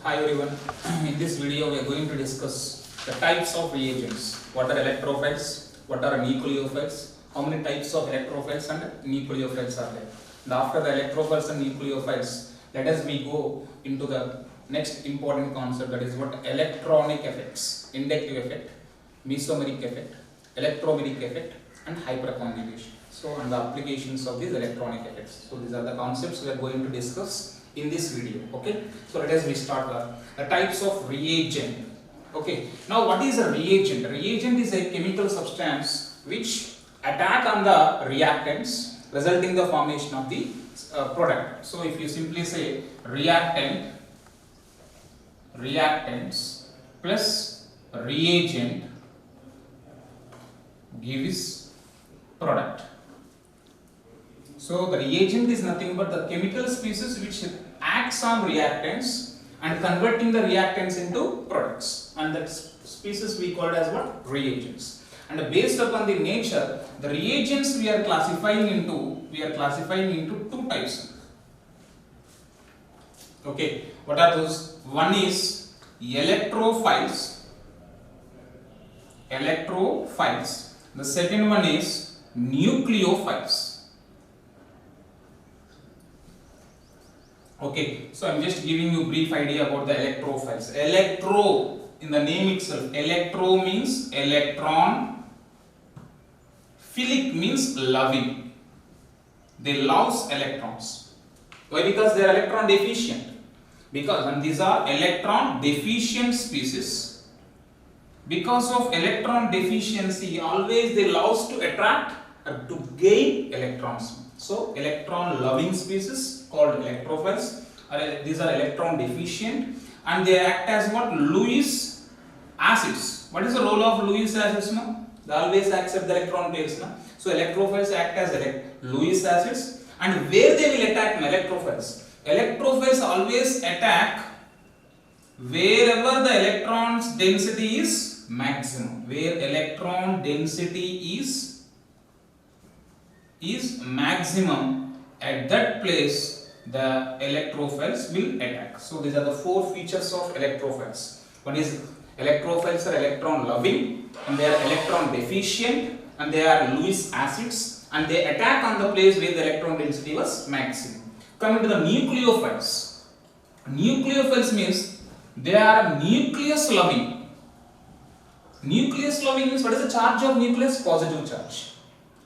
Hi everyone. In this video we are going to discuss the types of reagents. What are electrophiles? What are nucleophiles? How many types of electrophiles and nucleophiles are there? And after the electrophiles and nucleophiles, let us go into the next important concept, that is what electronic effects, inductive effect, mesomeric effect, electromeric effect and hyperconjugation. So and the applications of these electronic effects. So these are the concepts we are going to discuss in this video. Okay, so let us start the types of reagent. Okay, now what is a reagent? Reagent is a chemical substance which attack on the reactants, resulting the formation of the product. So if you simply say reactants plus reagent gives product. So the reagent is nothing but the chemical species which acts on reactants and converting the reactants into products, and that species we call as what? Reagents. And based upon the nature, the reagents we are classifying into two types. Okay, what are those? One is electrophiles. The second one is nucleophiles. Okay, so I am just giving you a brief idea about the electrophiles. Electro, in the name itself, electro means electron, philic means loving. They love electrons. Why? Because they are electron deficient. And these are electron deficient species. Because of electron deficiency, always they love to attract or to gain electrons. So electron loving species called electrophiles. These are electron deficient and they act as what? Lewis acids. What is the role of Lewis acids now? They always accept the electron pairs now. So electrophiles act as Lewis acids. And where they will attack electrophiles? Electrophiles always attack wherever the electron's density is maximum. Where electron density is maximum, at that place the electrophiles will attack. So these are the four features of electrophiles. One is electrophiles are electron loving, and they are electron deficient, and they are Lewis acids, and they attack on the place where the electron density was maximum. Coming to the nucleophiles. Nucleophiles means they are nucleus loving. Nucleus loving means what is the charge of nucleus? Positive charge.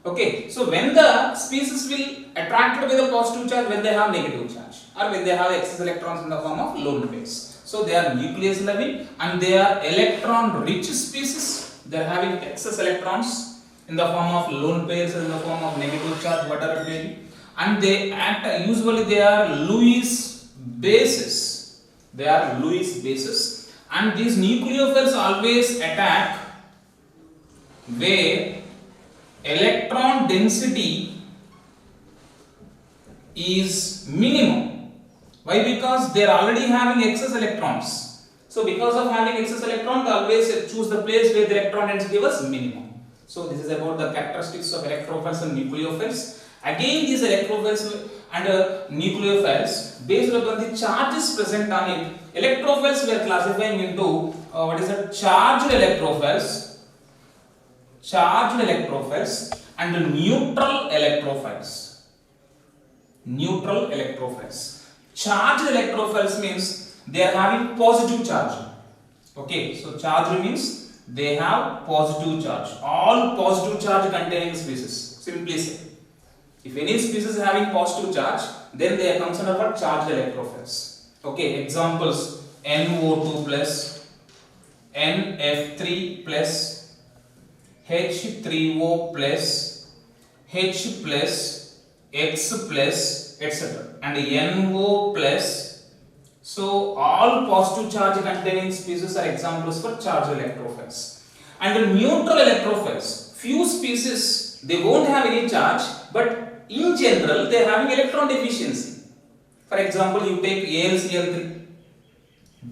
Okay, so when the species will attracted by the positive charge, when they have negative charge, or when they have excess electrons in the form of lone pairs. So they are nucleus loving and they are electron rich species. They are having excess electrons in the form of lone pairs or in the form of negative charge, whatever it may be. And they act, usually they are Lewis bases. And these nucleophiles always attack where electron density is minimum. Why? Because they are already having excess electrons. So because of having excess electrons, they always choose the place where the electron density was minimum. So this is about the characteristics of electrophiles and nucleophiles. Again, these electrophiles and nucleophiles, based upon the charges present on it, electrophiles we are classifying into charged electrophiles and neutral electrophiles. Charged electrophiles means they are having positive charge. Okay, so charged means they have positive charge. All positive charge containing species. Simply say, if any species is having positive charge, then they are considered what? Charged electrophiles. Okay, examples: NO2 plus, NF3 plus, H3O plus, H plus, X plus, etc. and NO plus. So all positive charge containing species are examples for charged electrophiles. And the neutral electrophiles, few species they won't have any charge, but in general they are having electron deficiency. For example, you take AlCl3,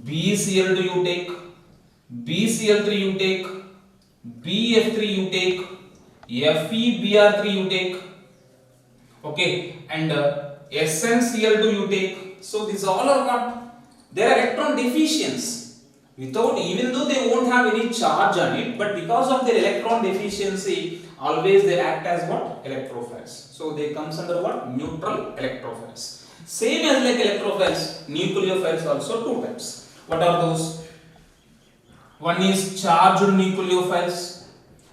BeCl2 you take, BCl3 you take, BF3 you take, FeBr3 you take, okay, and SnCl2 you take. So these all are what? They are electron deficients. Without, even though they won't have any charge on it, but because of their electron deficiency, always they act as what? Electrophiles. So they comes under what? Neutral electrophiles. Same as like electrophiles, nucleophiles also two types. What are those? One is charged nucleophiles,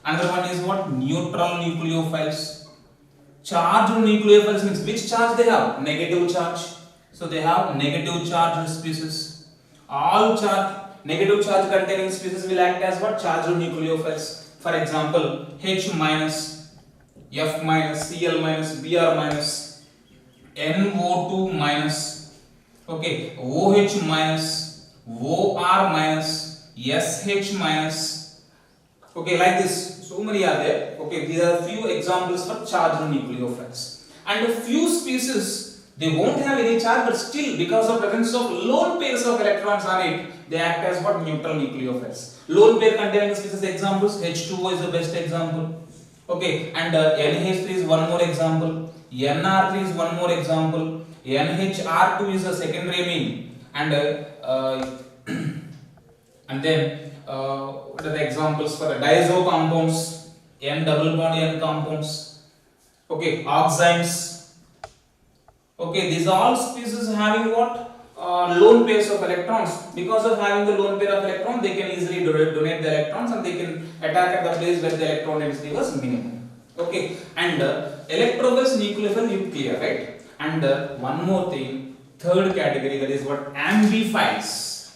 another one is what? Neutral nucleophiles. Charged nucleophiles means which charge they have? Negative charge. So they have negative charged species. All negative charge containing species will act as what? Charged nucleophiles. For example, H minus, F minus, Cl minus, Br minus, NO2 minus, okay, OH minus, OR minus, SH minus, okay, like this. So many are there. Okay, these are few examples for charged nucleophiles. And a few species, they won't have any charge, but still because of presence of lone pairs of electrons on it, they act as what? Neutral nucleophiles. Lone pair containing species examples, H2O is the best example. Okay, and NH3 is one more example. NR3 is one more example. NHR2 is a secondary amine. And and then what are the examples for the diazo compounds? N double bond N compounds. Okay, oximes. Okay, these are all species having what? Lone pairs of electrons. Because of having the lone pair of electrons, they can easily donate the electrons and they can attack at the place where the electron density was minimum. Okay, and electrophiles, nucleophiles, you clear, right? And one more thing, third category, that is what? Amphiphiles.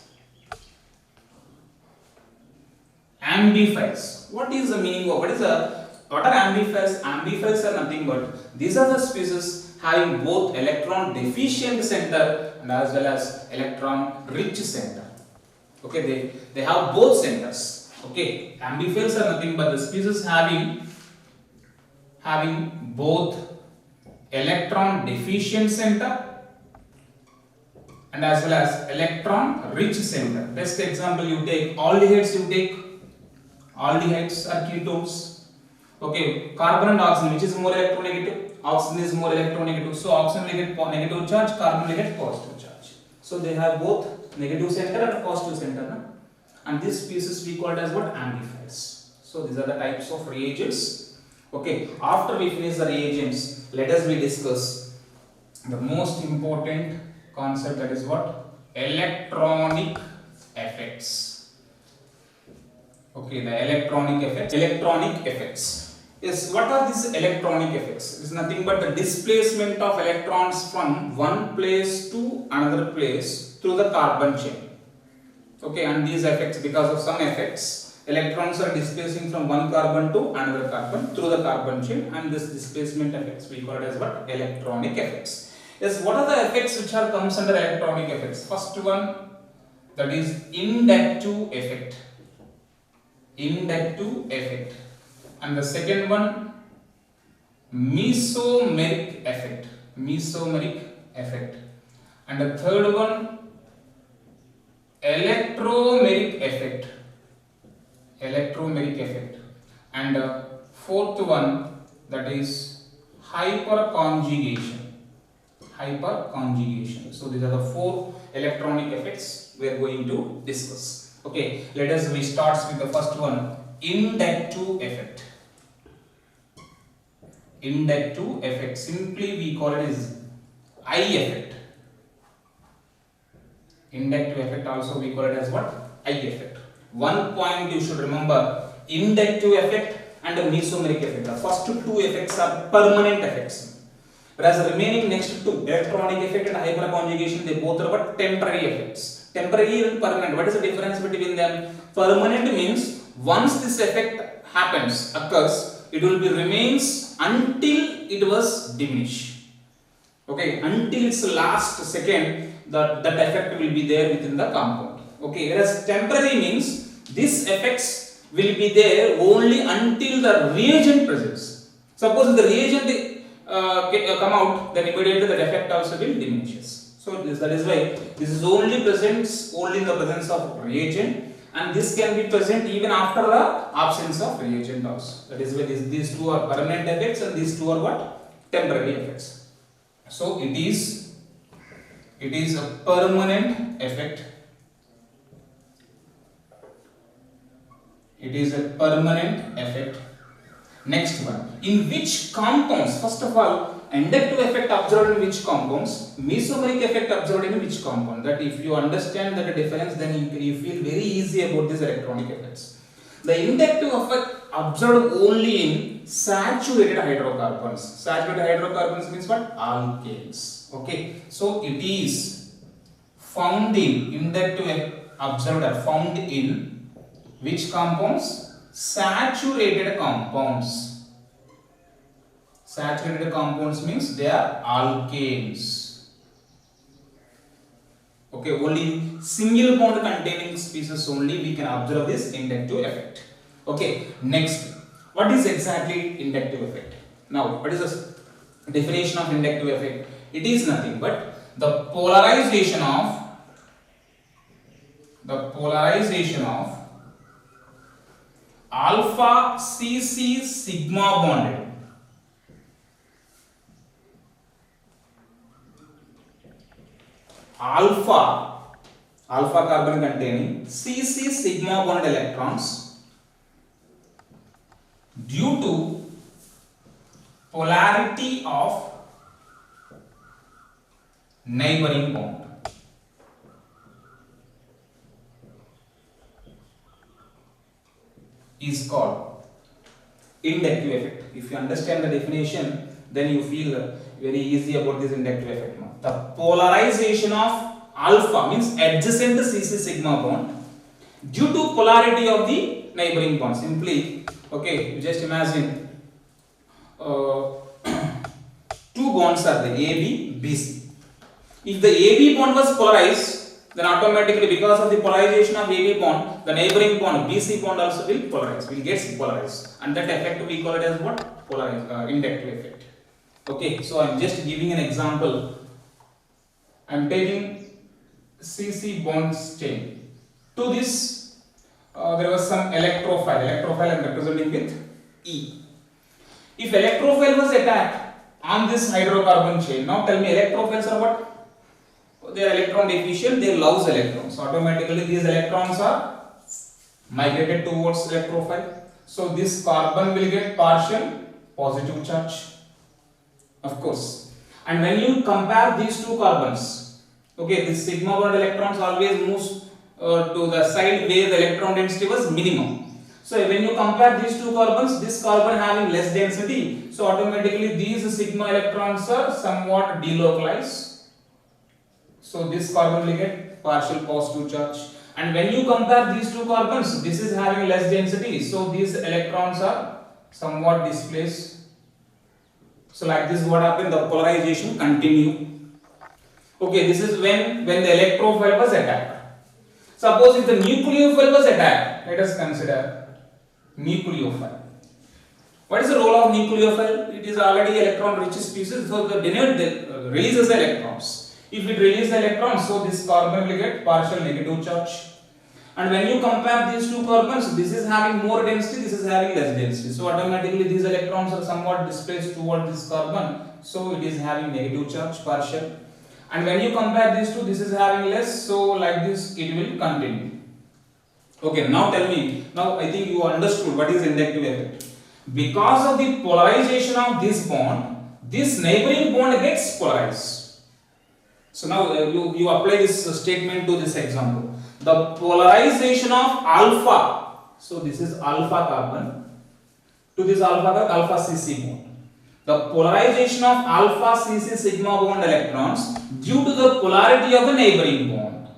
Amphiphiles. What is the meaning of what are amphiphiles? Amphiphiles are nothing but these are the species having both electron deficient center and as well as electron rich center. Okay, they have both centers. Okay, amphiphiles are nothing but the species having both electron deficient center and as well as electron rich center. Best example you take aldehydes, aldehydes are ketones. Okay, carbon and oxygen, which is more electronegative? Oxygen is more electronegative. So oxygen will get negative charge, carbon will get positive charge. So they have both negative center and positive center. No? And this species we called as what? Amphiphiles. So these are the types of reagents. Okay, after we finish the reagents, let us discuss the most important concept, that is what? Electronic effects. Okay, the electronic effects. Electronic effects. Yes, what are these electronic effects? It is nothing but the displacement of electrons from one place to another place through the carbon chain. Okay, and these effects, because of some effects, electrons are displacing from one carbon to another carbon through the carbon chain, and this displacement effects we call it as what? Electronic effects. Yes, what are the effects which are comes under electronic effects? First one, that is inductive effect. Inductive effect. And the second one, mesomeric effect. Mesomeric effect. And the third one, electromeric effect. Electromeric effect. And the fourth one, that is hyperconjugation. Hyperconjugation. So these are the four electronic effects we are going to discuss. Okay, we start with the first one, inductive effect. Inductive effect, simply we call it as I effect. Inductive effect also we call it as what? I effect. One point you should remember, inductive effect and mesomeric effect. The first two effects are permanent effects, whereas the remaining next two, electronic effect and hyperconjugation, they both are what? Temporary effects. Temporary and permanent. What is the difference between them? Permanent means once this effect occurs, it will be remains until it was diminished. Okay, until its last second, that effect will be there within the compound. Okay, whereas temporary means this effects will be there only until the reagent presence. Suppose the reagent come out, then immediately the effect also will diminishes. So that is why this is only presents only in the presence of reagent, and this can be present even after the absence of reagent also. That is why these two are permanent effects and these two are what? Temporary effects. So it is It is a permanent effect. It is a permanent effect. Next one, in which compounds? First of all, inductive effect observed in which compounds? Mesomeric effect observed in which compound? That if you understand that difference, then you feel very easy about these electronic effects. The inductive effect observed only in saturated hydrocarbons. Saturated hydrocarbons means what? Alkanes. Okay, so it is found in inductive observed are found in which compounds? Saturated compounds. Saturated compounds means they are alkanes. Okay, only single bond containing species only we can observe this inductive effect. Okay, next, what is exactly inductive effect? Now, what is the definition of inductive effect? It is nothing but the polarization of alpha CC sigma bonded alpha carbon containing CC sigma bonded electrons due to polarity of neighboring bond. Is called inductive effect. If you understand the definition, then you feel very easy about this inductive effect now. The polarization of alpha means adjacent CC sigma bond due to polarity of the neighboring bond. Simply, okay, you just imagine two bonds are the AB, BC. If the AB bond was polarized, then automatically because of the polarization of AB bond, the neighboring bond BC bond also will polarize, will get polarized, and that effect we call it as what? Polarized inductive effect. Okay, so I am just giving an example. I am taking CC bonds chain. To this, there was some electrophile. Electrophile I am representing with E. If electrophile was attacked on this hydrocarbon chain, now tell me, electrophiles are what? They are electron deficient, they lose electrons. So automatically these electrons are migrated towards electrophile. So this carbon will get partial positive charge, of course. And when you compare these two carbons, okay, this sigma bond electrons always moves to the side where the electron density was minimum. So when you compare these two carbons, this carbon having less density, so automatically these sigma electrons are somewhat delocalized. So this carbon will get partial positive charge. And when you compare these two carbons, this is having less density, so these electrons are somewhat displaced. So like this, what happened? The polarization continue. Okay, this is when the electrophile was attacked. Suppose if the nucleophile was attacked, let us consider nucleophile. What is the role of nucleophile? It is already electron rich species, so the releases electrons. If it releases the electrons, so this carbon will get partial negative charge. And when you compare these two carbons, this is having more density, this is having less density. So automatically these electrons are somewhat displaced toward this carbon, so it is having negative charge, partial. And when you compare these two, this is having less, so like this it will continue. Okay, now tell me, now I think you understood what is inductive effect. Because of the polarization of this bond, this neighboring bond gets polarized. So now you apply this statement to this example. The polarization of alpha, so this is alpha carbon, to this alpha CC bond. The polarization of alpha CC sigma bond electrons due to the polarity of the neighboring bond.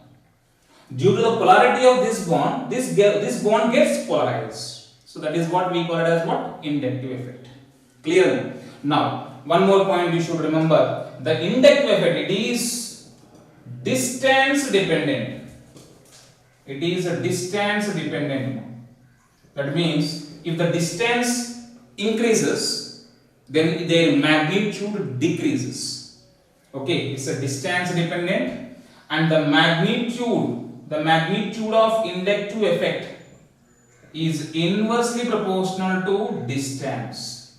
Due to the polarity of this bond, this bond gets polarized. So that is what we call it as what? Inductive effect. Clear? Now, one more point you should remember. The inductive effect, it is distance dependent. It is a distance dependent. That means if the distance increases, then their magnitude decreases. Okay, it's a distance dependent, and the magnitude of inductive effect is inversely proportional to distance.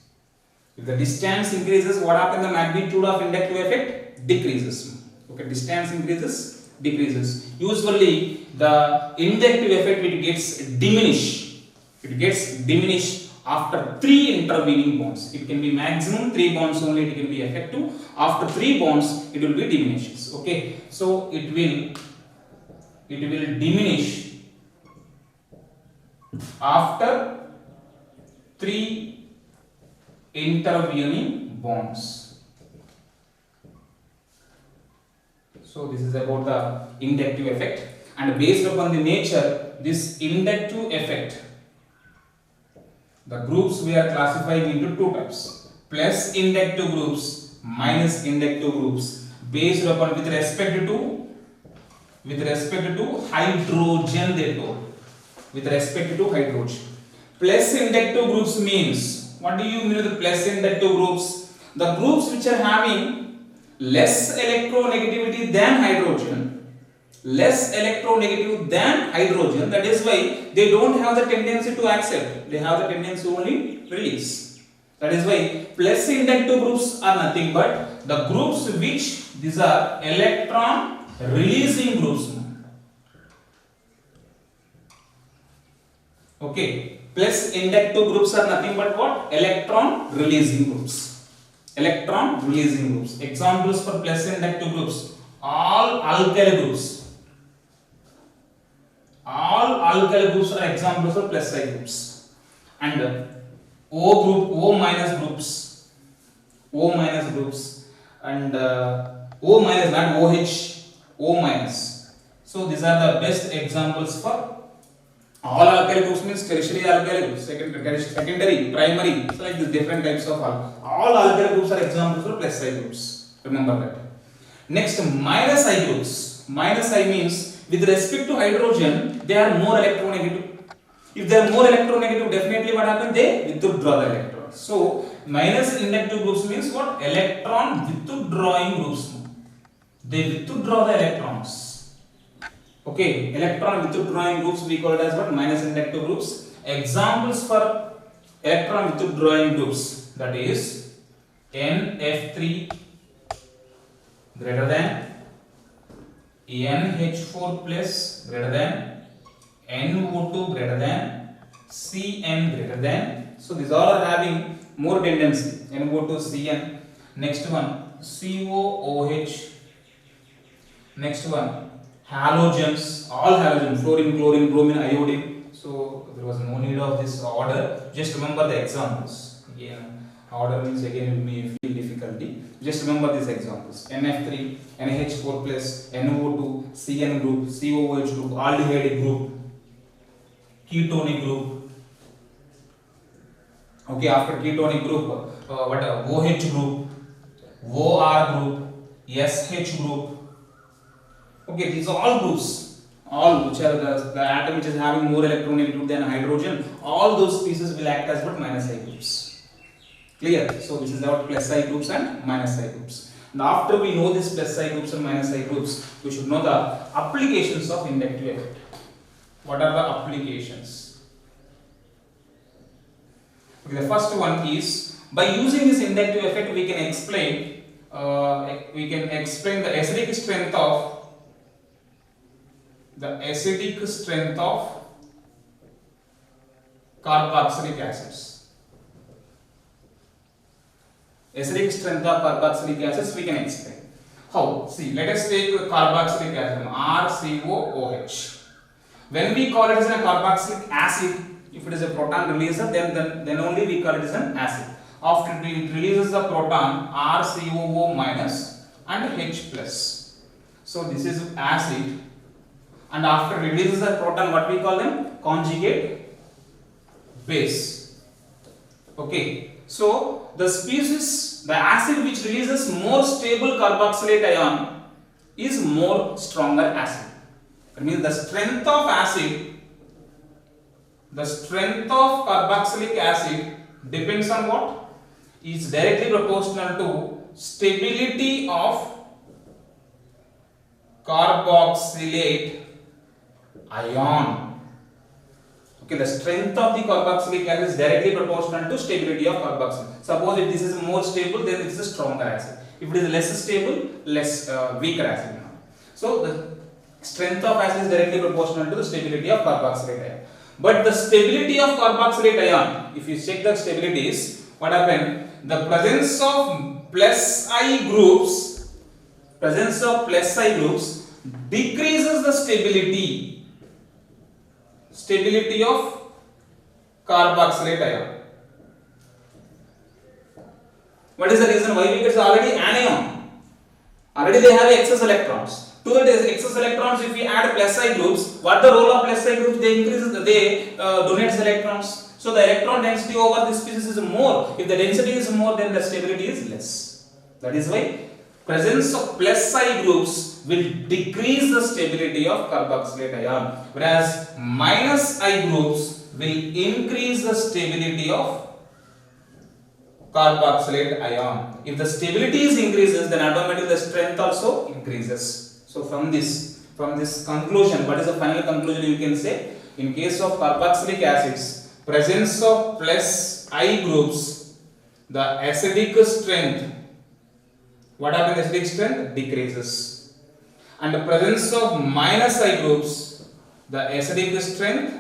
If the distance increases, what happens? The magnitude of inductive effect decreases. Okay, distance increases, decreases. Usually the inductive effect it gets diminished. It gets diminished after 3 intervening bonds. It can be maximum 3 bonds only it can be effective. After 3 bonds it will be diminishes. Okay, so it will diminish after 3 intervening bonds. So this is about the inductive effect, and based upon the nature this inductive effect, the groups we are classifying into 2 types: plus inductive groups, minus inductive groups, based upon with respect to hydrogen. They told with respect to hydrogen. Plus inductive groups means, what do you mean with the plus inductive groups? The groups which are having less electronegativity than hydrogen, that is why they don't have the tendency to accept, they have the tendency only release. That is why plus inductive groups are nothing but the groups which these are electron releasing groups. Okay, plus inductive groups are nothing but what? Electron releasing groups. Examples for plus inductive groups: all alkyl groups. All alkyl groups are examples of plus side groups. And O minus groups, and O minus, not OH, O minus. So these are the best examples for all alkyl groups. Means tertiary alkyl groups, secondary, primary. So like these different types of all alkyl groups are examples for plus side groups. Remember that. Next, minus I groups. Minus I means with respect to hydrogen they are more electronegative. If they are more electronegative, definitely what happens? They withdraw the electrons. So minus inductive groups means what? Electron withdrawing groups. They withdraw the electrons. Okay, electron withdrawing groups we call it as what? Minus inductive groups. Examples for electron withdrawing groups, that is NF3 greater than NH4 plus greater than NO2 greater than Cn greater than. So these all are having more tendency. NO2, Cn. Next one COOH. Next one halogens, all halogens, fluorine, chlorine, bromine, iodine. So there was no need of this order. Just remember the examples. Again, order means again you may feel difficulty. Just remember these examples: NF3, NH4 plus, NO2, Cn group, COOH group, aldehyde group, ketonic group. Okay, after ketonic group, OH group, OR group, SH group. Okay, these are all groups, all which are the atom which is having more electronegativity than hydrogen. All those species will act as what? Minus I groups. Clear? So this is our plus I groups and minus I groups. Now after we know this plus I groups and minus I groups, we should know the applications of inductive effect. What are the applications? Okay, the first one is, by using this inductive effect we can explain the acidic strength of carboxylic acids. Acidic strength of carboxylic acids we can explain. How? See, let us take carboxylic acid, RCOOH. When we call it as a carboxylic acid, if it is a proton releaser, then only we call it as an acid. After it releases the proton, RCOO minus and H plus. So this is acid. And after releases the proton, what we call them? Conjugate base. Okay. So the acid which releases more stable carboxylate ion is more stronger acid. That means the strength of carboxylic acid depends on what? Is directly proportional to stability of carboxylate ion. Okay, the strength of the carboxylic acid is directly proportional to stability of carboxyl. Suppose if this is more stable, then this is a stronger acid. If it is less stable, less weaker acid. So the strength of acid is directly proportional to the stability of carboxylate ion. But the stability of carboxylate ion, if you check the stabilities, what happened? The presence of plus I groups, decreases the stability of carboxylate ion. What is the reason? Why? Because it's already anion. Already they have excess electrons. To the excess electrons, if we add plus I groups, what the role of plus I groups? They donates electrons. So the electron density over this species is more. If the density is more, then the stability is less. That is why presence of plus I groups will decrease the stability of carboxylate ion, whereas minus I groups will increase the stability of carboxylate ion. If the stability is increases, then automatically the strength also increases. So from this conclusion, what is the final conclusion you can say? In case of carboxylic acids, presence of plus I groups, the acidic strength, what happens? Acidic strength decreases, and the presence of minus I groups, the acidic strength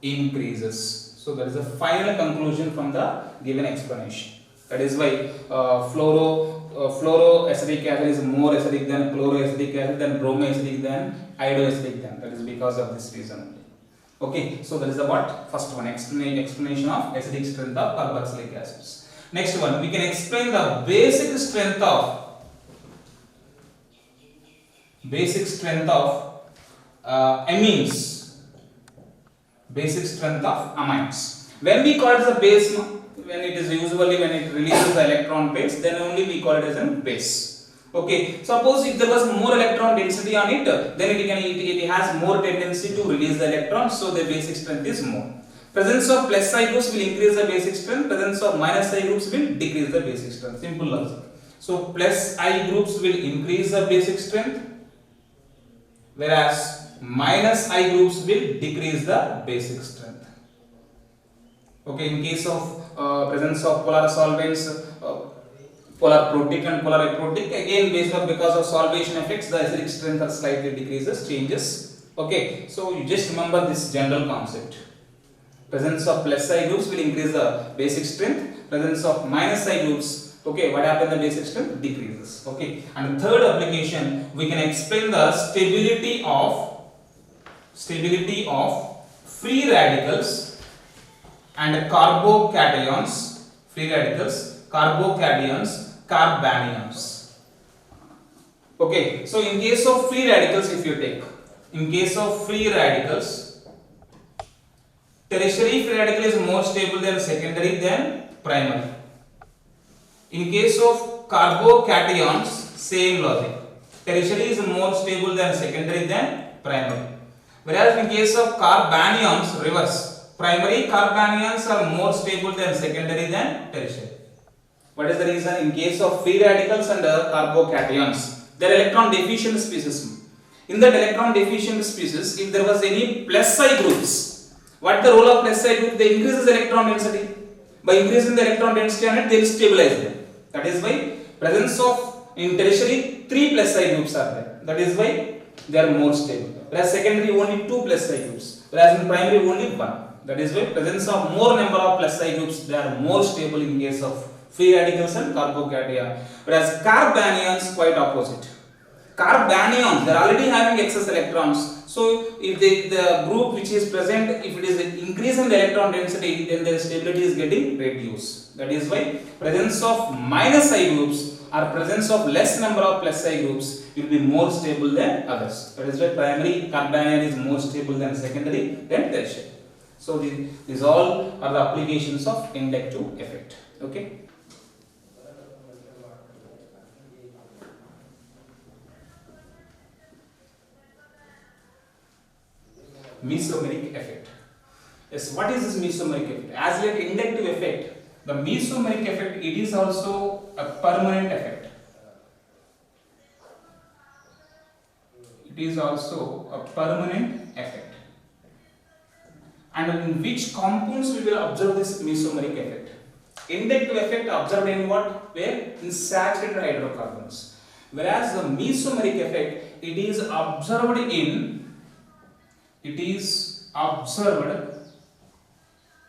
increases. So that is the final conclusion from the given explanation. That is why fluoroacetic acid is more acidic than chloroacetic acid, than bromoacetic than iodoacetic than. That is because of this reason. Okay, so that is the first one, explanation of acidic strength of carboxylic acids. Next one, we can explain the basic strength of amines. Basic strength of amines. When we call it as a base, when it releases the electron pairs, then only we call it as a base. Okay, suppose if there was more electron density on it, then it has more tendency to release the electrons, so the basic strength is more. Presence of plus I groups will increase the basic strength, presence of minus I groups will decrease the basic strength. Simple logic. So plus I groups will increase the basic strength, whereas minus I groups will decrease the basic strength. Okay, in case of presence of polar solvents, polar protic and polar aprotic, again because of solvation effects, the acidic strength are slightly changes. Okay, so you just remember this general concept. Presence of plus I groups will increase the basic strength, presence of minus I groups, okay, what happens? The basic strength decreases. Okay, and the third application, we can explain the stability of free radicals and carbocations, carbanions. Okay, so in case of free radicals, if you take, tertiary free radical is more stable than secondary than primary. In case of carbocations, same logic. Tertiary is more stable than secondary than primary. Whereas in case of carbanions, reverse. Primary carbanions are more stable than secondary than tertiary. What is the reason? In case of free radicals and carbocations, they are electron deficient species. In that electron deficient species, if there was any plus I groups, what the role of plus I group? They increases electron density. By increasing the electron density on it, they will stabilize them. That is why presence of in tertiary 3 plus I groups are there. That is why they are more stable. Whereas secondary only 2 plus I groups. Whereas in primary only 1. That is why presence of more number of plus I groups, they are more stable in case of free radicals and carbocation. Whereas carbanions quite opposite. Carbanions, they are already having excess electrons. So if the group which is present, if it is increase in the electron density, then the stability is getting reduced. That is why presence of minus I groups or presence of less number of plus I groups will be more stable than others. That is why primary carbanion is more stable than secondary than tertiary. So these all are the applications of inductive effect. Okay. Mesomeric effect. Yes, what is this mesomeric effect? As like inductive effect, the mesomeric effect, it is also a permanent effect. It is also a permanent effect. And in which compounds we will observe this mesomeric effect? Inductive effect observed in what? Where? In saturated hydrocarbons. Whereas the mesomeric effect, it is observed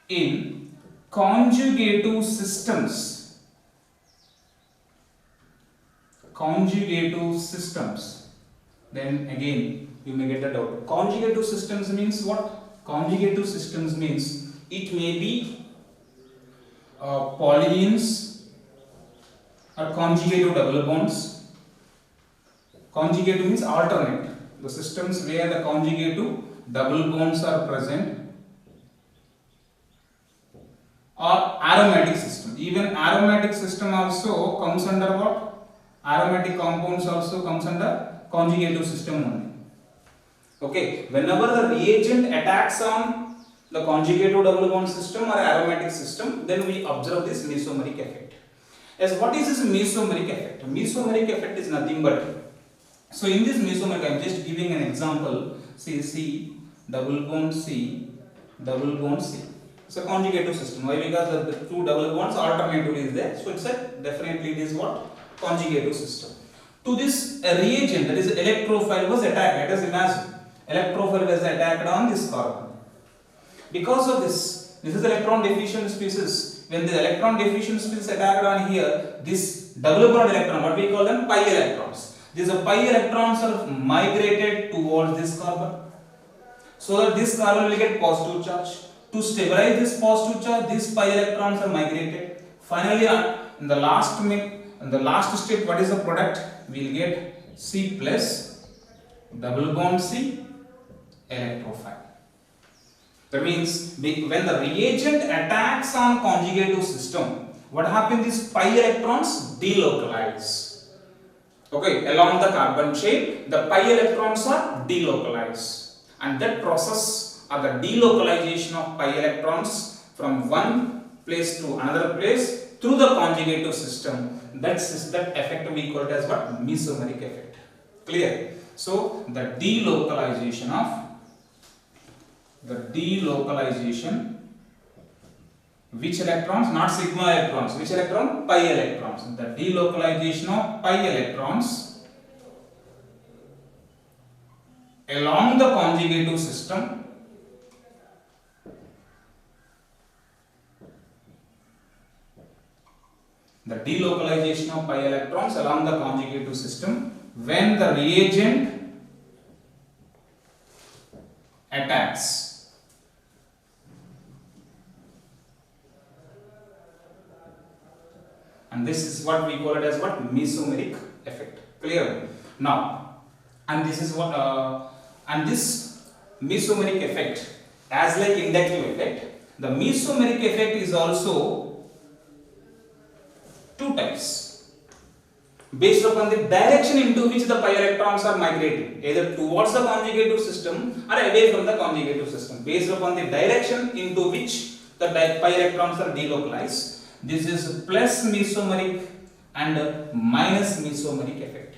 in conjugative systems. Conjugative systems. Then again, you may get a doubt. Conjugative systems means what? Conjugative systems means it may be polyenes or conjugative double bonds. Conjugative means alternate. The systems where the conjugative double bonds are present, or aromatic system. Even aromatic system also comes under what? Aromatic compounds also comes under conjugative system only. Okay, whenever the reagent attacks on the conjugative double bond system or aromatic system, then we observe this mesomeric effect. As what is this mesomeric effect? Mesomeric effect is nothing but, so in this mesomeric, I am just giving an example. See, C double bond C double bond C. It's a conjugative system. Why? Because the two double bonds alternatively is there. So it's a definitely it is what? Conjugative system. To this a reagent, that is electrophile, was attacked. Let us imagine electrophile was attacked on this carbon. Because of this is electron deficient species. When the electron deficient species attacked on here, this double bond electron, what we call them, pi electrons. These pi electrons are migrated towards this carbon, so that this carbon will get positive charge. To stabilize this positive charge, these pi electrons are migrated. Finally, in the last step, what is the product? We will get C plus double bond C electrophile. That means when the reagent attacks on conjugative system, what happens? These pi electrons delocalize. Okay, along the carbon chain, the pi electrons are delocalized, and that process or the delocalization of pi electrons from one place to another place through the conjugative system, that effect we call it as what? Mesomeric effect. Clear? So the delocalization, which electrons? Not sigma electrons. Which electron? Pi electrons. The delocalization of pi electrons along the conjugative system when the reagent attacks and this is what we call it as what? Mesomeric effect. Clear? Now, and this is what and this mesomeric effect, as like inductive effect, the mesomeric effect is also two types based upon the direction into which the pi electrons are migrating, either towards the conjugative system or away from the conjugative system. Based upon the direction into which the pi electrons are delocalized, this is plus mesomeric and minus mesomeric effect.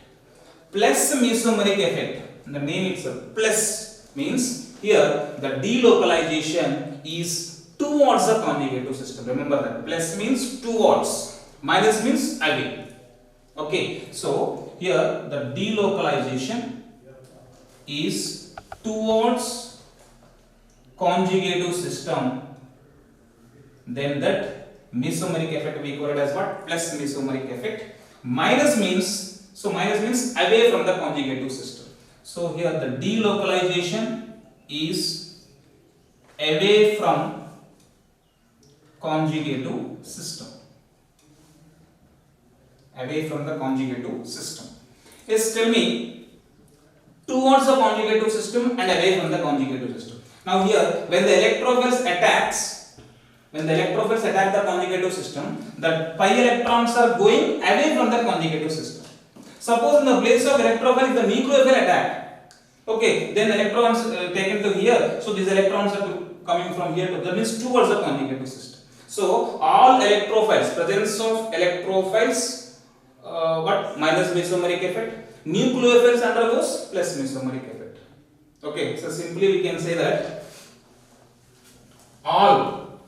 Plus mesomeric effect, the name itself, plus means here the delocalization is towards the conjugative system. Remember that plus means towards, minus means away. Okay, so here the delocalization is towards conjugative system, then that mesomeric effect we call it as what? Plus mesomeric effect. Minus means, so minus means away from the conjugative system. So here the delocalization is away from conjugative system. Away from the conjugative system. Yes, tell me, towards the conjugative system and away from the conjugative system. Now here, when the electrophiles attack the conjugative system, the pi electrons are going away from the conjugative system. Suppose in the place of electrophile, the nucleophile attack, okay, then electrons taken to here, so these electrons are coming from here to, that means towards the conjugative system. So all electrophiles, presence of electrophiles, what? Minus mesomeric effect. Nucleophiles undergoes plus mesomeric effect. Okay, so simply we can say that all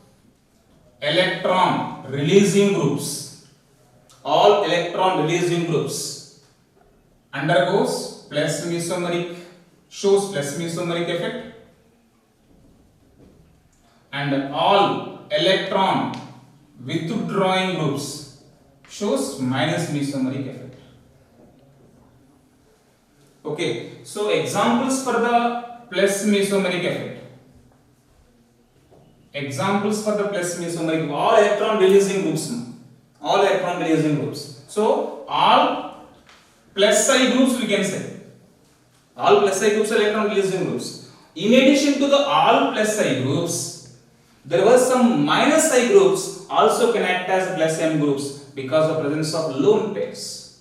electron releasing groups, all electron releasing groups undergoes plus mesomeric, shows plus mesomeric effect, and all electron withdrawing groups shows minus mesomeric effect. Okay, so examples for the plus mesomeric effect. Examples for the plus mesomeric, all electron releasing groups. All electron releasing groups. So all plus I groups we can say. All plus I groups are electron releasing groups. In addition to the all plus I groups, there were some minus I groups also can act as plus M groups because of presence of lone pairs.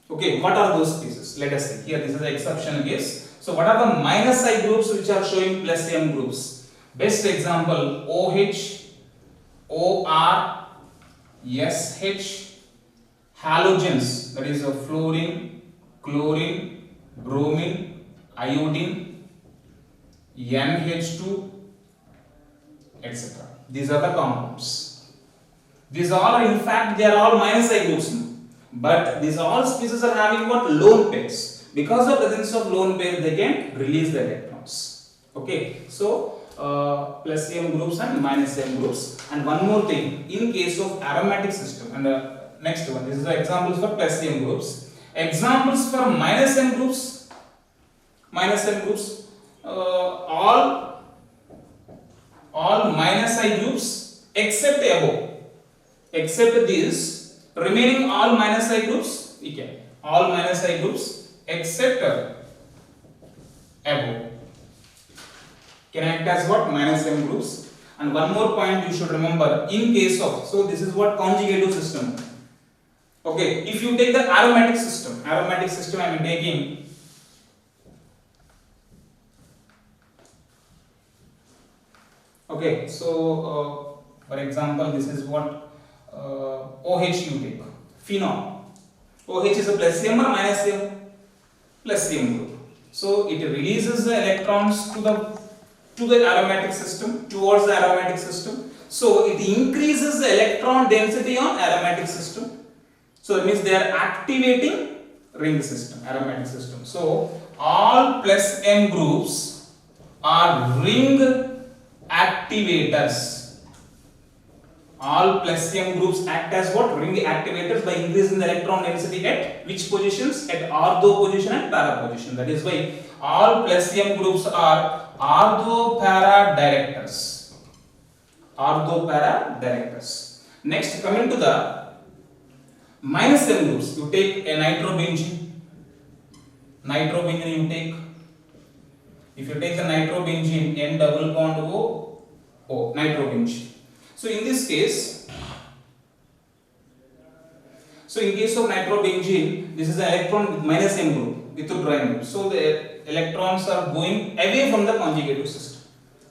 Okay, what are those cases? Let us see. Here this is the exceptional case. So what are the minus I groups which are showing plus M groups? Best example OH, OR, SH, halogens, that is fluorine, chlorine, bromine, iodine, NH2, etc. These are the compounds. These all are, in fact, they are all minus I groups, but these all species are having what? Lone pairs. Because of the presence of lone pair, they can release the electrons. Okay, so plus M groups and minus M groups. And one more thing, in case of aromatic system, and next one, this is the examples for plus M groups. Examples for minus M groups, all minus I groups except above, except these remaining all minus I groups, we can all minus I groups except above can act as what? Minus M groups. And one more point you should remember, in case of, so this is what? Conjugative system. Okay, if you take the aromatic system I am taking okay, so for example, this is what OH you take, phenol. OH is a plus M or minus M? Plus M group. So it releases the electrons to the aromatic system, towards the aromatic system. So it increases the electron density on aromatic system. So it means they are activating ring system, aromatic system. So all plus M groups are ring activators. All plus M groups act as what? Ring activators by increasing the electron density at which positions? At ortho position and para position. That is why all plus M groups are ortho para directors. Ortho para directors. Next, coming to the minus M groups, you take a nitrobenzene. Nitrobenzene you take. If you take the nitrobenzene, N double bond O, nitrobenzene. So in this case, in case of nitrobenzene, this is an electron with minus M group, withdrawing group. So the electrons are going away from the conjugative system.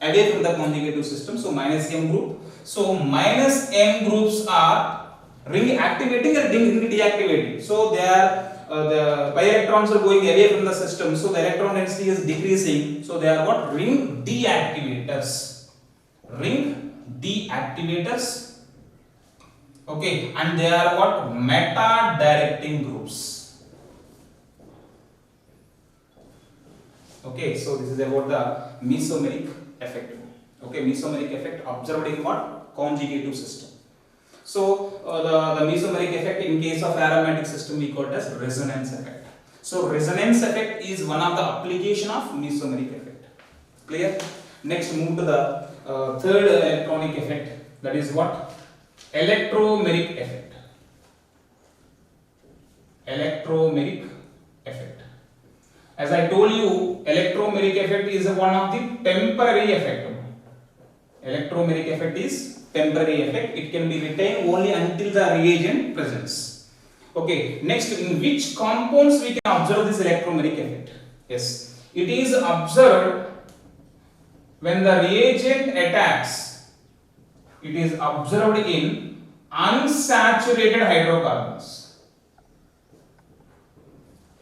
Away from the conjugative system, so minus M group. So minus M groups are ring activating or ring deactivating. So they are the pi electrons are going away from the system, so the electron density is decreasing. So they are what? Ring deactivators. Ring deactivators. Okay, and they are what? Meta directing groups. Okay, so this is about the mesomeric effect. Okay, mesomeric effect observed in what? Conjugative system. So the mesomeric effect in case of aromatic system we call it as resonance effect. So resonance effect is one of the application of mesomeric effect. Clear? Next, move to the third electronic effect, that is what? Electromeric effect. Electromeric effect. As I told you, electromeric effect is one of the temporary effect. Electromeric effect is temporary effect. It can be retained only until the reagent presence. Okay, next, in which compounds we can observe this electromeric effect? Yes, it is observed when the reagent attacks. It is observed in unsaturated hydrocarbons.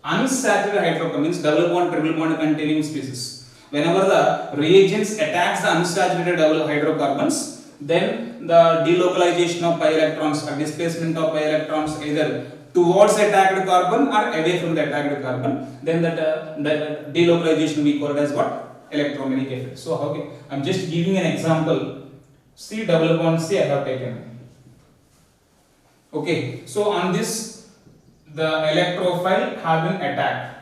Unsaturated hydrocarbons means double bond, triple bond containing species. Whenever the reagents attacks the unsaturated double hydrocarbons, then the delocalization of pi electrons or displacement of pi electrons either towards attacked carbon or away from the attacked carbon, then that delocalization we call it as what? Electromagnetic effect. So okay, I'm just giving an example. C double bond C I have taken. Okay, so on this the electrophile have been attacked.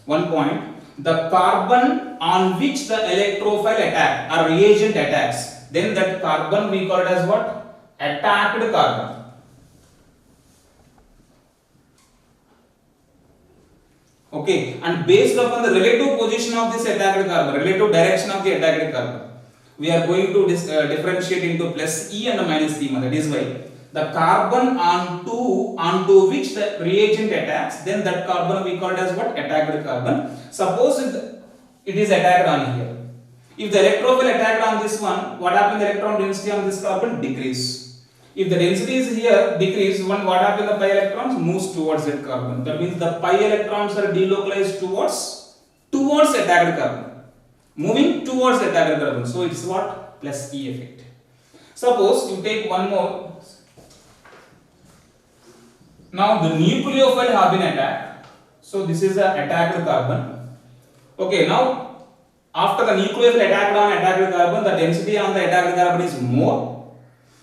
One point, the carbon on which the electrophile attack or reagent attacks, then that carbon we call it as what? Attacked carbon. Okay, and based upon the relative position of this attacked carbon, relative direction of the attacked carbon, we are going to differentiate into plus E and minus E. That is why the carbon onto which the reagent attacks, then that carbon we call it as what? Attacked carbon. Suppose it is attacked on here. If the electrophile attacked on this one, what happens? The electron density on this carbon decrease. If the density is here decrease, what happens? The pi electrons moves towards that carbon. That means the pi electrons are delocalized towards attacked carbon, moving towards attacked carbon. So it's what? Plus E effect. Suppose you take one more. Now the nucleophile have been attacked. So this is the attacked carbon. Okay, now after the nucleophile attacked on attacked carbon, the density on the attacked carbon is more.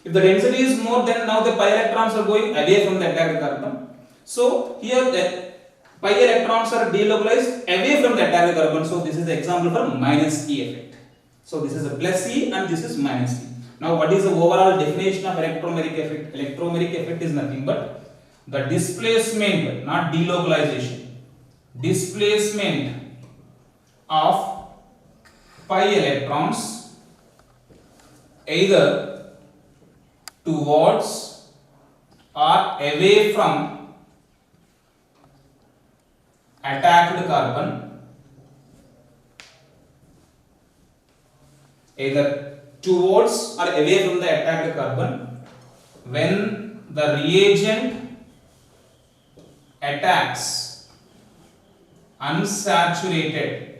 If the density is more, then now the pi electrons are going away from the attacked carbon. So here the pi electrons are delocalized away from the attacked carbon. So this is the example for minus E effect. So this is a plus E and this is minus E. Now what is the overall definition of electromagnetic effect? Electromagnetic effect is nothing but the displacement, not delocalization, displacement of pi electrons either towards or away from attacked carbon, either towards or away from the attacked carbon when the reagent attacks unsaturated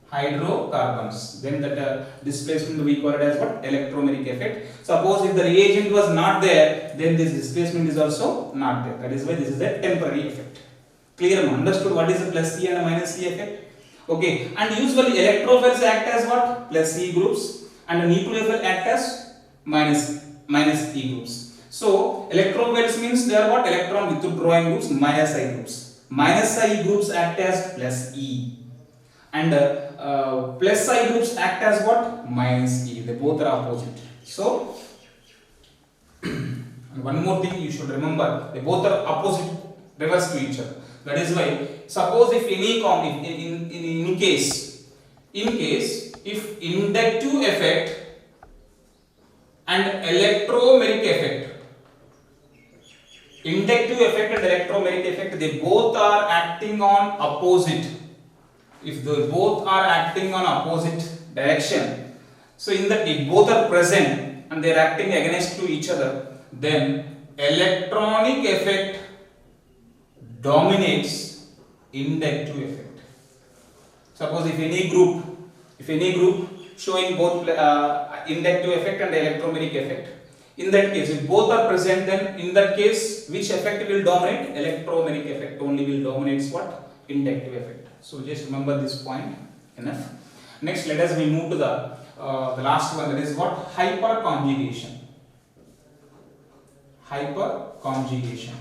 hydrocarbons, then that displacement we call it as what? Electromagnetic effect. Suppose if the reagent was not there, then this displacement is also not there. That is why this is a temporary effect. Clear? Understood what is the plus E and minus E effect? Okay, and usually electrophiles act as what? Plus E groups, and the nucleophile act as minus E groups. So electrophiles means they are what? Electron withdrawing groups, minus I groups. Minus I groups act as plus E, and plus I groups act as what? Minus E. They both are opposite. So one more thing you should remember, they both are opposite, reverse to each other. That is why suppose if in case if inductive effect and electromagnetic effect, they both are acting on opposite. If they both are acting on opposite direction, so in that if both are present and they are acting against to each other, then electronic effect dominates inductive effect. Suppose if any group showing both inductive effect and electromagnetic effect, in that case if both are present, then in that case which effect will dominate? Electromagnetic effect only will dominate what? Inductive effect. So just remember this point enough. Next let us move to the last one, that is what? Hyperconjugation. Hyperconjugation.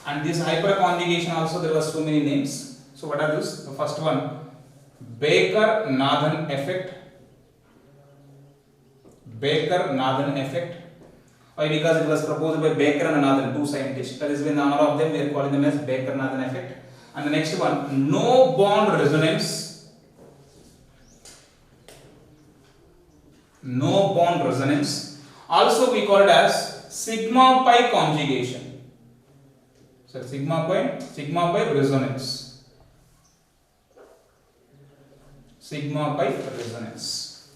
And this hyperconjugation also there were so many names. So what are those? The first one, Baker-Nathan effect. Baker-Nathan effect. Why? Because it was proposed by Baker and Nathan, two scientists. That is, in honor of them, we are calling them as Baker-Nathan effect. And the next one, no bond resonance. No bond resonance. Also we call it as sigma pi conjugation. So sigma pi resonance. Sigma pi resonance.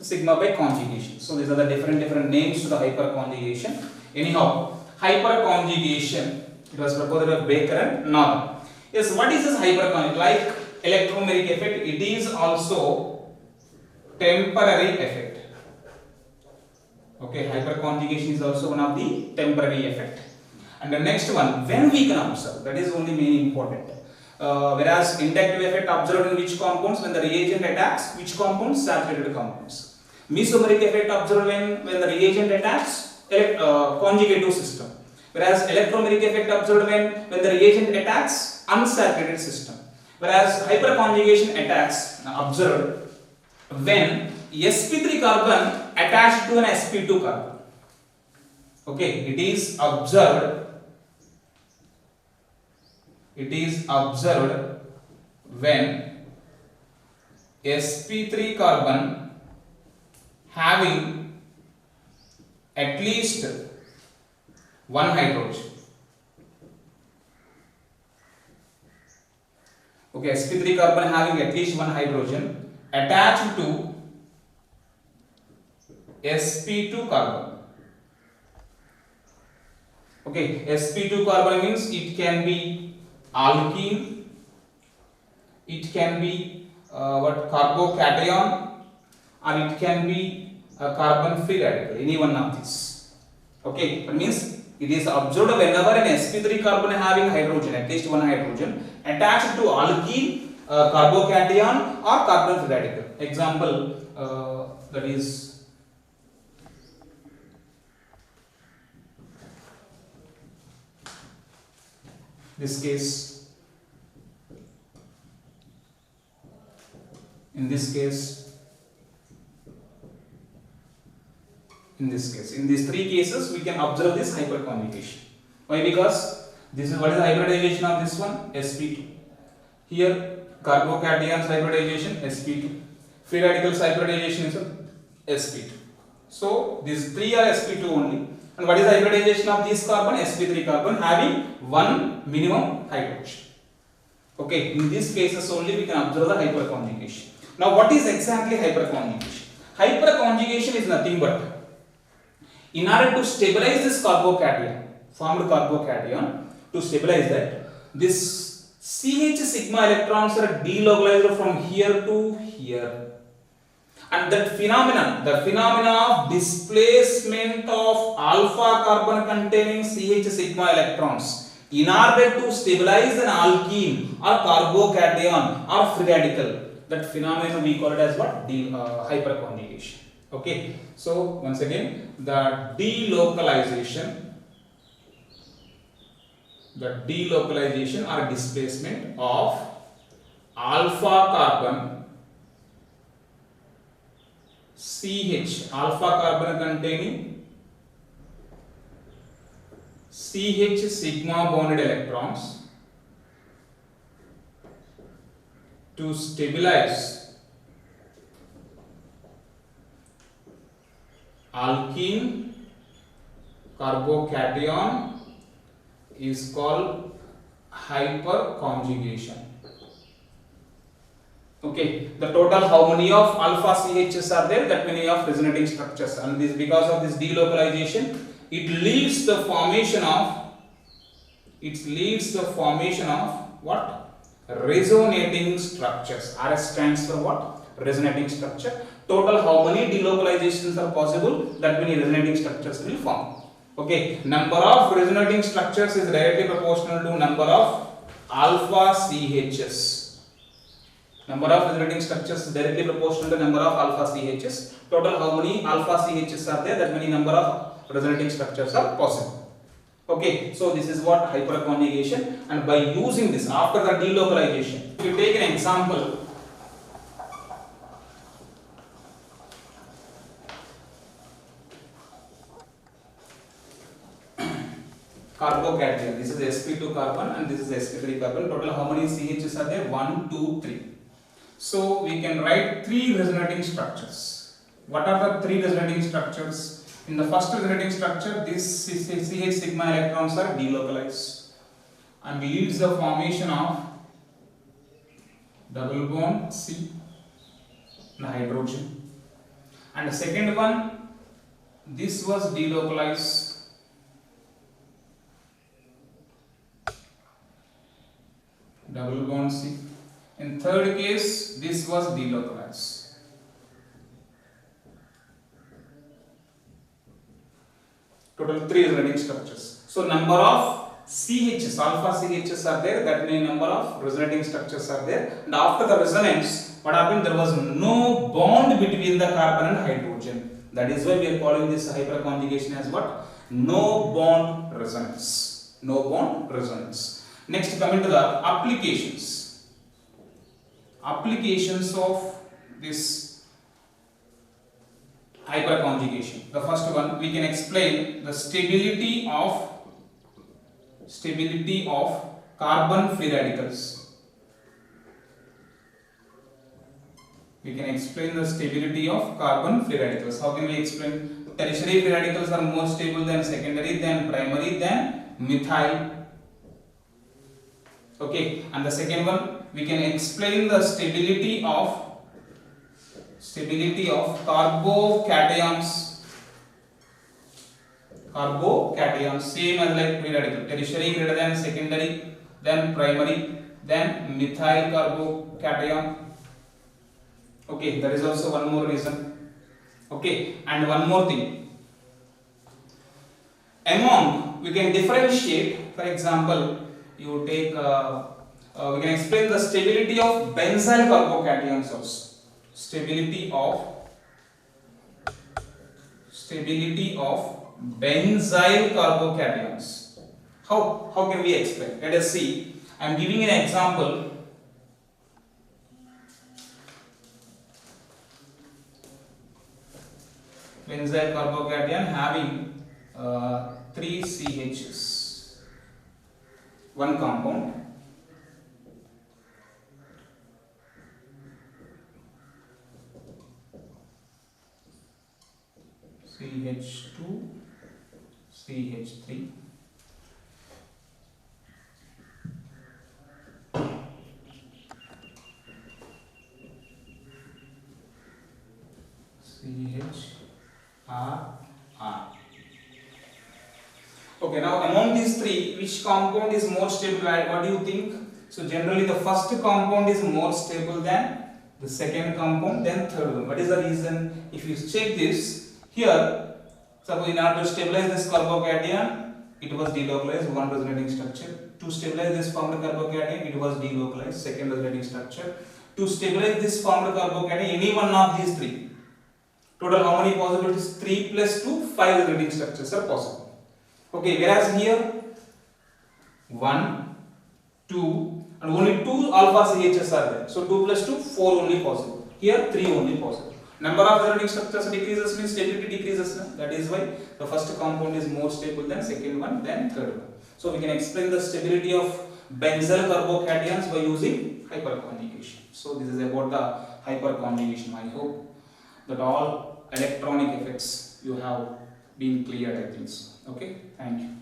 Sigma pi conjugation. So these are the different names to the hyperconjugation. Anyhow, hyperconjugation, it was proposed by Baker and Nathan. Yes, what is this hyperconjugation? Like electromagnetic effect, it is also temporary effect. Okay, hyperconjugation is also one of the temporary effect. And the next one, when we can observe, that is only main important. Whereas inductive effect observed in which compounds? When the reagent attacks which compounds? Saturated compounds. Mesomeric effect observed when the reagent attacks conjugative system. Whereas electromeric effect observed when the reagent attacks unsaturated system. Whereas hyperconjugation attacks observed when sp3 carbon attached to an sp2 carbon. Okay, it is observed when sp3 carbon having at least one hydrogen. Okay, sp3 carbon having at least one hydrogen attached to sp2 carbon. Okay, sp2 carbon means it can be alkene, it can be carbocation, or it can be a carbon free radical, any one of these. Okay, that means it is observed whenever an sp3 carbon having hydrogen, at least one hydrogen, attached to alkene, carbocation or carbon free radical. Example, that is this case, in this case, in these three cases we can observe this hyperconjugation. Why? Because this is what is the hybridization of this one, sp2. Here carbocations hybridization, sp2. Free radicals hybridization is sp2. So these three are sp2 only. And what is the hybridization of this carbon? sp3 carbon having one minimum hydrogen. Okay, in these cases only we can observe the hyperconjugation. Now what is exactly hyperconjugation? Hyperconjugation is nothing but, in order to stabilize this carbocation, formed carbocation, to stabilize that, this CH sigma electrons are delocalized from here to here. And that phenomenon, the phenomena of displacement of alpha carbon containing CH sigma electrons in order to stabilize an alkene or carbocation or free radical, that phenomenon we call it as what? Hyperconjugation. Okay, so once again, the delocalization or displacement of alpha carbon CH, alpha carbon containing CH sigma bonded electrons to stabilize alkene carbocation is called hyperconjugation. Okay, the total how many of alpha CHs are there? That many of resonating structures, and this because of this delocalization, it leads the formation of what? Resonating structures. RS stands for what? Resonating structure. Total how many delocalizations are possible? That many resonating structures will form. Okay, number of resonating structures is directly proportional to number of alpha CHs. Number of resonating structures is directly proportional to number of alpha CHs. Total how many alpha CHs are there? That many number of resonating structures are possible. Okay, so this is what hyperconjugation, and by using this after the delocalization, if you take an example, carbocation, this is sp2 carbon and this is sp3 carbon. Total how many CHs are there? 1, 2, 3. So we can write three resonating structures. What are the three resonating structures? In the first resonating structure, this CH sigma electrons are delocalized and leads the formation of double bond C and hydrogen. And the second one, this was delocalized, double bond C. In third case, this was delocalized. Total 3 resonating structures. So number of CHs, alpha CHs are there, that means number of resonating structures are there. And after the resonance, what happened? There was no bond between the carbon and hydrogen. That is why we are calling this hyperconjugation as what? No bond resonance. No bond resonance. Next, coming to the applications. Applications of this hyperconjugation. The first one, we can explain the stability of carbon free radicals. We can explain the stability of carbon free radicals. How can we explain? Tertiary free radicals are more stable than secondary, then primary, then methyl. Okay, and the second one, we can explain the stability of carbocations. Carbocations, same as like free radical. Tertiary greater than secondary, then primary, then methyl carbocation. Okay, there is also one more reason. Okay, and one more thing. Among, we can differentiate, for example, you take, we can explain the stability of benzyl carbocations also. Stability of benzyl carbocations. How can we explain? Let us see. I am giving an example. Benzyl carbocation having 3 CHs, one compound. CH2, CH3, CHR. Okay, now among these three, which compound is more stable? What do you think? So generally the first compound is more stable than the second compound, then third one. What is the reason? If you check this here, suppose in order to stabilize this carbocation, it was delocalized, one resonating structure. To stabilize this formed carbocation, it was delocalized, second resonating structure. To stabilize this formed carbocation, any one of these three. Total how many possibilities? 3 plus 2, 5 resonating structures are possible. Okay, whereas here 1, 2 and only 2 alpha CHs are there. So 2 plus 2, 4 only possible. Here 3 only possible. Number of resonating structures decreases means stability decreases. That is why the first compound is more stable than second one, then third one. So we can explain the stability of benzyl carbocations by using hyperconjugation. So this is about the hyperconjugation. I hope that all electronic effects you have been cleared, I think so. Okay, thank you.